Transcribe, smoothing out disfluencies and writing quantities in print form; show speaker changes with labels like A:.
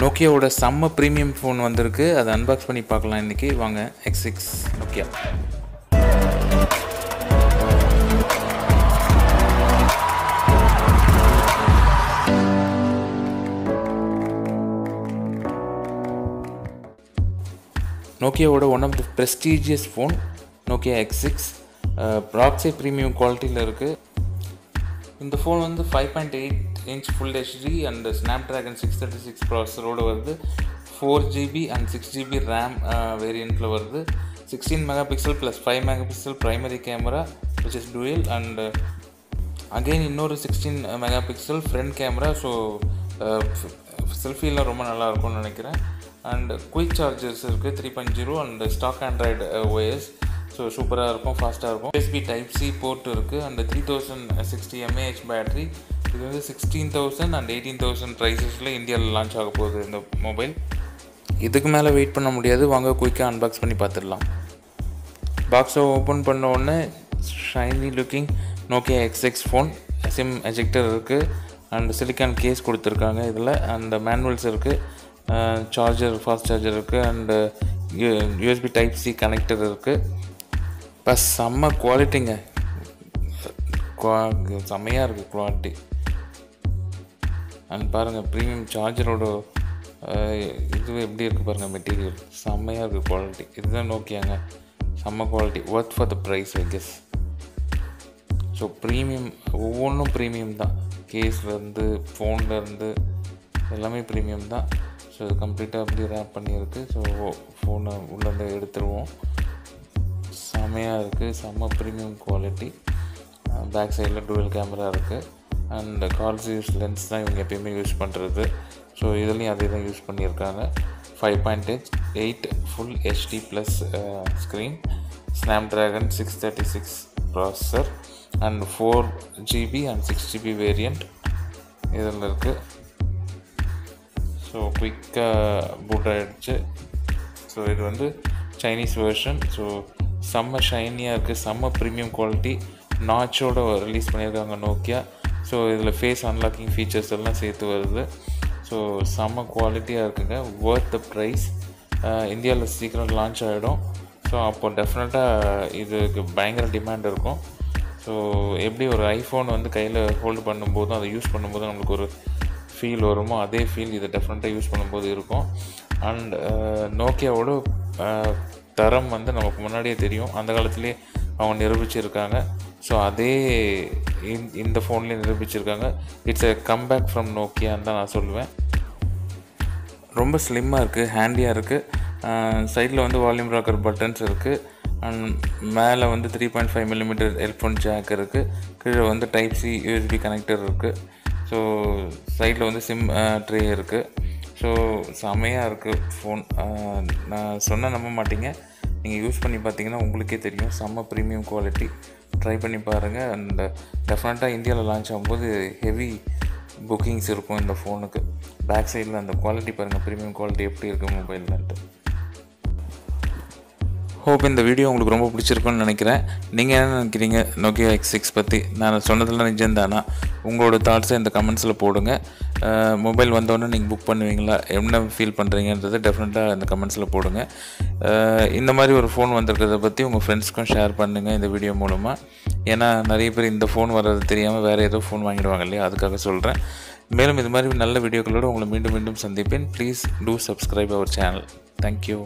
A: நோக்கியாவோட செம்ம premium phone வந்திருக்கு. அதை அன்பாக்ஸ் பண்ணி பார்க்கலாம் இன்றைக்கி. வாங்க. X6 Nokia. நோக்கியாவோட one of the prestigious phone Nokia X6 ப்ராக்ஸே ப்ரீமியம் குவாலிட்டியில் இருக்குது. இந்த ஃபோன் வந்து 5.8 inch full HD and Snapdragon 636 ப்ராசஸரோடு வருது. 4GB அண்ட் 6GB RAM வேரியண்ட்டில் வருது. 16 megapixel plus 5 megapixel primary camera which is dual and again இன்னொரு 16 மெகாபிக்சல் ஃப்ரண்ட் கேமரா. ஸோ செல்ஃபிலாம் ரொம்ப நல்லாயிருக்கும்னு நினைக்கிறேன். அண்ட் குயிக் சார்ஜர்ஸ் இருக்குது 3.0 and stock Android OS. So சூப்பராக இருக்கும், ஃபாஸ்ட்டாக இருக்கும். USB Type-C போர்ட் இருக்குது அண்ட் 3060 mAh பேட்ரி. இது வந்து 16,000 அண்ட் 18,000 ப்ரைஸஸில் இந்தியாவில் லான்ச் ஆக போகுது இந்த மொபைல். இதுக்கு மேலே வெயிட் பண்ண முடியாது. வாங்க குயிக்காக அன்பாக்ஸ் பண்ணி பார்த்துடலாம். பாக்ஸை ஓப்பன் பண்ண உடனே shiny looking Nokia X6 phone. SIM ejector இருக்குது அண்ட் சிலிக்கான் கேஸ் கொடுத்துருக்காங்க இதில். அண்ட் மேனுவல்ஸ் இருக்குது, சார்ஜர், ஃபாஸ்ட் சார்ஜர் இருக்குது அண்டு USB Type-C கனெக்டர் இருக்குது. ப்ளஸ் செம்ம குவாலிட்டிங்க, செம்மையாக இருக்குது குவாலிட்டி. அண்ட் பாருங்கள் ப்ரீமியம் சார்ஜரோட இது எப்படி இருக்குது பாருங்கள், மெட்டீரியல் செம்மையாக இருக்குது குவாலிட்டி. இதுதான் நோக்கியாங்க, செம்ம quality, worth for the price I guess. So premium, ஒவ்வொன்றும் ப்ரீமியம் தான். கேஸ்லேருந்து ஃபோன்லேருந்து எல்லாமே ப்ரீமியம் தான். ஸோ இது கம்ப்ளீட்டாக அப்படி ரேப் பண்ணியிருக்கு. ஸோ ஃபோனை உள்ளேருந்து எடுத்துருவோம். செம்மையாக இருக்குது, செம்ம ப்ரீமியம் குவாலிட்டி. பேக் சைடில் டூவல் கேமரா இருக்குது அண்ட் கால்ஸ் யூஸ் லென்ஸ் தான் இவங்க எப்பயுமே யூஸ் பண்ணுறது. ஸோ இதுலேயும் அதே தான் யூஸ் பண்ணியிருக்காங்க. 5.8 full HD plus screen, Snapdragon 636 processor and 4GB and 6GB variant இதில் இருக்குது. ஸோ குயிக்காக பூட் ஆகிடுச்சு. ஸோ இது வந்து சைனீஸ் வெர்ஷன். ஸோ செம்ம ஷைனியாக இருக்குது, செம்ம ப்ரீமியம் குவாலிட்டி. நாச்சோடு ரிலீஸ் பண்ணியிருக்காங்க நோக்கியா. ஸோ இதில் ஃபேஸ் அன்லாக்கிங் ஃபீச்சர்ஸ் எல்லாம் சேர்த்து வருது. ஸோ செம்ம குவாலிட்டியாக இருக்குங்க, ஒர்த் த ப்ரைஸ். இந்தியாவில் சீக்கிரம் லான்ச் ஆகிடும். ஸோ அப்போ டெஃபினட்டாக இதுக்கு பயங்கர டிமாண்ட் இருக்கும். ஸோ எப்படி ஒரு ஐஃபோன் வந்து கையில் ஹோல்டு பண்ணும்போதும் அதை யூஸ் பண்ணும்போதும் நம்மளுக்கு ஒரு ஃபீல் வருமோ அதே ஃபீல் இதை டெஃபினட்டாக யூஸ் பண்ணும்போது இருக்கும். அண்ட் நோக்கியாவோட தரம் வந்து நமக்கு முன்னாடியே தெரியும், அந்த காலத்துலேயே அவங்க நிரூபிச்சிருக்காங்க. ஸோ அதே இந்த ஃபோன்லேயே நிரூபிச்சிருக்காங்க. இட்ஸ் எ கம்பேக் ஃப்ரம் நோக்கியான்னு தான் நான் சொல்லுவேன். ரொம்ப ஸ்லிம்மாக இருக்குது, ஹேண்டியாக இருக்குது. சைடில் வந்து வால்யூம் ராக்கர் பட்டன்ஸ் இருக்குது அண்ட் மேலே வந்து 3.5mm ஹெட்ஃபோன் ஜாக் இருக்குது. கீழே வந்து Type-C USB கனெக்டர் இருக்குது. ஸோ சைடில் வந்து சிம் ட்ரே இருக்குது. ஸோ செமையாக இருக்குது ஃபோன். நான் சொன்னால் நம்ப மாட்டீங்க, நீங்கள் யூஸ் பண்ணி பார்த்தீங்கன்னா உங்களுக்கே தெரியும். செம்ம ப்ரீமியம் குவாலிட்டி. ட்ரை பண்ணி பாருங்கள். அண்ட் டெஃபினட்டாக இந்தியாவில் லான்ச் ஆகும்போது ஹெவி புக்கிங்ஸ் இருக்கும் இந்த ஃபோனுக்கு. பேக் சைடில் அந்த குவாலிட்டி பாருங்கள், ப்ரீமியம் குவாலிட்டி எப்படி இருக்குது மொபைல்லன்ட்டு. ஹோப் இந்த வீடியோ உங்களுக்கு ரொம்ப பிடிச்சிருக்குன்னு நினைக்கிறேன். நீங்கள் என்ன நினைக்கிறீங்க Nokia X6 பற்றி? நான் சொன்னதெல்லாம் நிஜம்தானா? உங்களோட தாட்ஸை இந்த கமெண்ட்ஸில் போடுங்க. மொபைல் வந்தோடனே நீங்கள் புக் பண்ணுவீங்களா, என்ன ஃபீல் பண்ணுறீங்கன்றதை டெஃபினட்டாக இந்த கமெண்ட்ஸில் போடுங்க. இந்த மாதிரி ஒரு ஃபோன் வந்திருக்கிறத பற்றி உங்கள் ஃப்ரெண்ட்ஸ்க்கும் ஷேர் பண்ணுங்கள் இந்த வீடியோ மூலமாக. ஏன்னா நிறைய பேர் இந்த ஃபோன் வர்றது தெரியாமல் வேறு ஏதோ ஃபோன் வாங்கிடுவாங்க இல்லையா, அதுக்காக சொல்கிறேன். மேலும் இது மாதிரி நல்ல வீடியோக்களோடு உங்களை மீண்டும் மீண்டும் சந்திப்பேன். Please do subscribe our channel. Thank you.